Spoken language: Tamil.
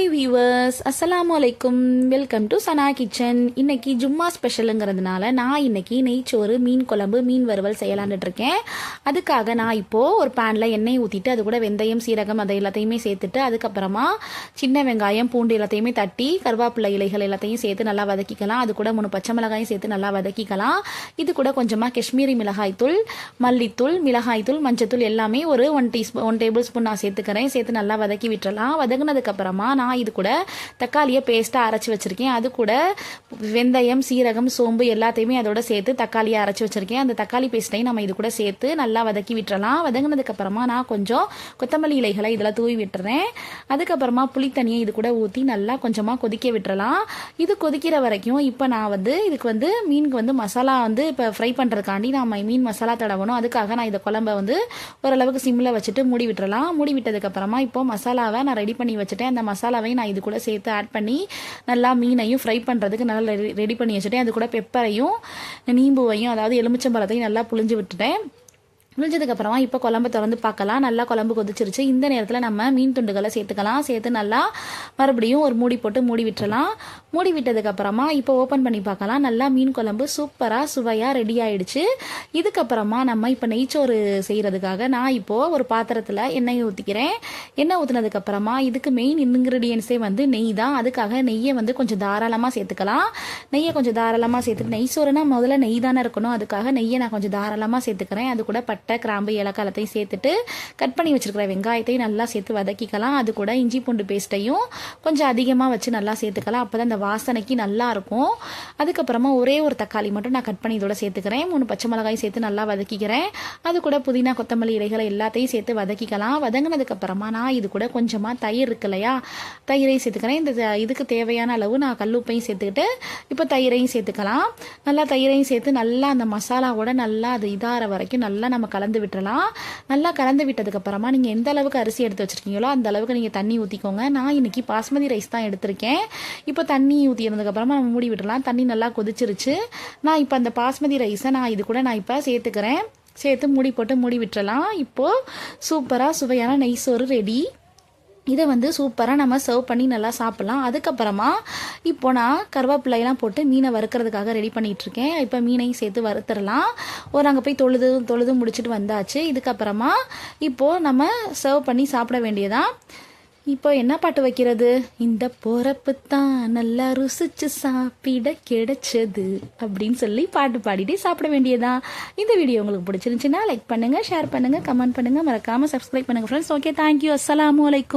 ஹாய் வியூவர்ஸ், அஸ்ஸலாமு அலைக்கும். Welcome to Sana kitchen. இன்னைக்கு ஜும்மா ஸ்பெஷலுங்கிறதுனால நான் இன்னைக்கு நெய்ச்சோறு, மீன் குழம்பு, மீன் வறுவல் செய்யலான்ட்டு இருக்கேன். அதுக்காக நான் இப்போது ஒரு பேனில் எண்ணெய் ஊற்றிட்டு அது கூட வெந்தயம், சீரகம் அதை எல்லாத்தையுமே சேர்த்துட்டு அதுக்கப்புறமா சின்ன வெங்காயம், பூண்டு எல்லாத்தையுமே தட்டி கருவேப்பிலை இலைகள் எல்லாத்தையும் சேர்த்து நல்லா வதக்கிக்கலாம். அது கூட 3 பச்சை மிளகாயும் சேர்த்து நல்லா வதக்கிக்கலாம். இது கூட கொஞ்சமாக காஷ்மீரி மிளகாய்த்தூள், மல்லித்தூள், மிளகாய்த்தூள், மஞ்சத்தூள் எல்லாமே ஒரு 1 டேபிள் ஸ்பூன் நான் சேர்த்துக்கிறேன். சேர்த்து நல்லா வதக்கி விட்டுறலாம். வதங்கினதுக்கப்புறமா நான் இது கூட தக்காளியை பேஸ்ட்டாக அரைச்சி வச்சுருக்கேன். அது கூட வெந்தயம், சீரகம், சோம்பு எல்லாத்தையுமே அதோட சேர்த்து தக்காளியை அரைச்சி வச்சுருக்கேன். அந்த தக்காளி பேஸ்ட்டையும் நம்ம இது கூட சேர்த்து நல்லா வதக்கி விட்டுறலாம். வதங்கினதுக்கப்புறமா நான் கொஞ்சம் கொத்தமல்லி இலைகளை இதில் தூவி விட்டுறேன். அதுக்கப்புறமா புளித்தண்ணியை இது கூட ஊற்றி நல்லா கொஞ்சமாக கொதிக்க விட்டுறலாம். இது கொதிக்கிற வரைக்கும் இப்போ நான் இதுக்கு மீனுக்கு மசாலா இப்போ ஃப்ரை பண்ணுறதுக்காண்டி நான் மீன் மசாலா தடவணும். அதுக்காக நான் இந்த குழம்பை ஓரளவுக்கு சிம்மில் வச்சுட்டு மூடி விட்டுறலாம். மூடி விட்டதுக்கப்புறமா இப்போ மசாலாவை நான் ரெடி பண்ணி வச்சுட்டேன். அந்த மசாலாவையும் நான் இது கூட சேர்த்து ஆட் பண்ணி நல்லா மீனையும் ஃப்ரை பண்ணுறதுக்கு நல்லா ரெடி பண்ணி வச்சுட்டேன். அது கூட பெப்பரையும் நீம்புவையும் அதாவது எலுமிச்சம்பழத்தையும் நல்லா புழிஞ்சு விட்டுட்டேன். முடிஞ்சதுக்கப்புறமா இப்போ குழம்பு திறந்து பார்க்கலாம். நல்லா குழம்பு கொதிச்சிருச்சு. இந்த நேரத்தில் நம்ம மீன் துண்டுகளை சேர்த்துக்கலாம். சேர்த்து நல்லா மறுபடியும் ஒரு மூடி போட்டு மூடி விட்டுறலாம். மூடி விட்டதுக்கப்புறமா இப்போ ஓப்பன் பண்ணி பார்க்கலாம். நல்லா மீன் குழம்பு சூப்பராக சுவையாக ரெடி ஆகிடுச்சு. இதுக்கப்புறமா நம்ம இப்போ நெய்ச்சோறு செய்கிறதுக்காக நான் இப்போது ஒரு பாத்திரத்தில் எண்ணெய் ஊற்றிக்கிறேன். எண்ணெய் ஊற்றினதுக்கப்புறமா இதுக்கு மெயின் இன்க்ரீடியன்ஸே நெய் தான். அதுக்காக நெய்யை கொஞ்சம் தாராளமாக சேர்த்துக்கலாம். நெய்யை கொஞ்சம் தாராளமாக சேர்த்துட்டு நெய்ச்சோறுனா முதல்ல நெய் தானே இருக்கணும். அதுக்காக நெய்யை நான் கொஞ்சம் தாராளமாக சேர்த்துக்கிறேன். அது கூட பட்டை, கிராம்பு, ஏலக்காயத்தையும் சேர்த்துட்டு கட் பண்ணி வச்சிருக்கிற வெங்காயத்தையும் நல்லா சேர்த்து வதக்கிக்கலாம். அது கூட இஞ்சி பூண்டு பேஸ்ட்டையும் கொஞ்சம் அதிகமாக வச்சு நல்லா சேர்த்துக்கலாம். அப்போ தான் அந்த வாசனைக்கு நல்லா இருக்கும். அதுக்கப்புறமா ஒரே ஒரு தக்காளி மட்டும் நான் கட் பண்ணி இதோட சேர்த்துக்கிறேன். 3 பச்சை மிளகாய் சேர்த்து நல்லா வதக்கிக்கிறேன். அது கூட புதினா, கொத்தமல்லி இலைகளை எல்லாத்தையும் சேர்த்து வதக்கிக்கலாம். வதங்கினதுக்கப்புறமா நான் இது கூட கொஞ்சமாக தயிர் இருக்கு இல்லையா, தயிரையும் சேர்த்துக்கிறேன். இந்த இதுக்கு தேவையான அளவு நான் கல்லுப்பையும் சேர்த்துக்கிட்டு இப்போ தயிரையும் சேர்த்துக்கலாம். நல்லா தயிரையும் சேர்த்து நல்லா அந்த மசாலாவோட நல்லா அது இதாகிற வரைக்கும் நல்லா நம்ம கலந்து விட்டுறலாம். நல்லா கலந்து விட்டதுக்கப்புறமா நீங்கள் எந்த அளவுக்கு அரிசி எடுத்து வச்சுருக்கீங்களோ அந்த அளவுக்கு நீங்கள் தண்ணி ஊற்றிக்கோங்க. நான் இன்னைக்கு பாஸ்மதி ரைஸ் தான் எடுத்திருக்கேன். இப்போ தண்ணி ஊற்றினதுக்கப்புறமா நம்ம மூடி விட்டுறலாம். தண்ணி நல்லா கொதிச்சிருச்சு. நான் இப்போ அந்த பாஸ்மதி ரைஸை நான் இது கூட நான் இப்போ சேர்த்துக்கிறேன். சேர்த்து மூடி போட்டு மூடி விட்டுறலாம். இப்போது சூப்பராக சுவையான நெய் சோறு ரெடி. இதை சூப்பராக நம்ம சர்வ் பண்ணி நல்லா சாப்பிட்லாம். அதுக்கப்புறமா இப்போ நான் கருவேப்பிலையெல்லாம் போட்டு மீனை வறுக்கிறதுக்காக ரெடி பண்ணிகிட்ருக்கேன். இப்போ மீனையும் சேர்த்து வறுத்துடலாம். அங்கே போய் தொழுது முடிச்சுட்டு வந்தாச்சு. இதுக்கப்புறமா இப்போது நம்ம சர்வ் பண்ணி சாப்பிட வேண்டியதான். இப்போ என்ன பாட்டு வைக்கிறது? இந்த பொறப்பு தான் நல்லா ருசிச்சு சாப்பிட கிடைச்சது அப்படின்னு சொல்லி பாட்டு பாடிட்டு சாப்பிட வேண்டியதான். இந்த வீடியோ உங்களுக்கு பிடிச்சிருந்துச்சுன்னா லைக் பண்ணுங்கள், ஷேர் பண்ணுங்கள், கமெண்ட் பண்ணுங்கள், மறக்காமல் சப்ஸ்கிரைப் பண்ணுங்கள் ஃப்ரெண்ட்ஸ். Okay, thank you. அஸ்ஸலாமு அலைக்கும்.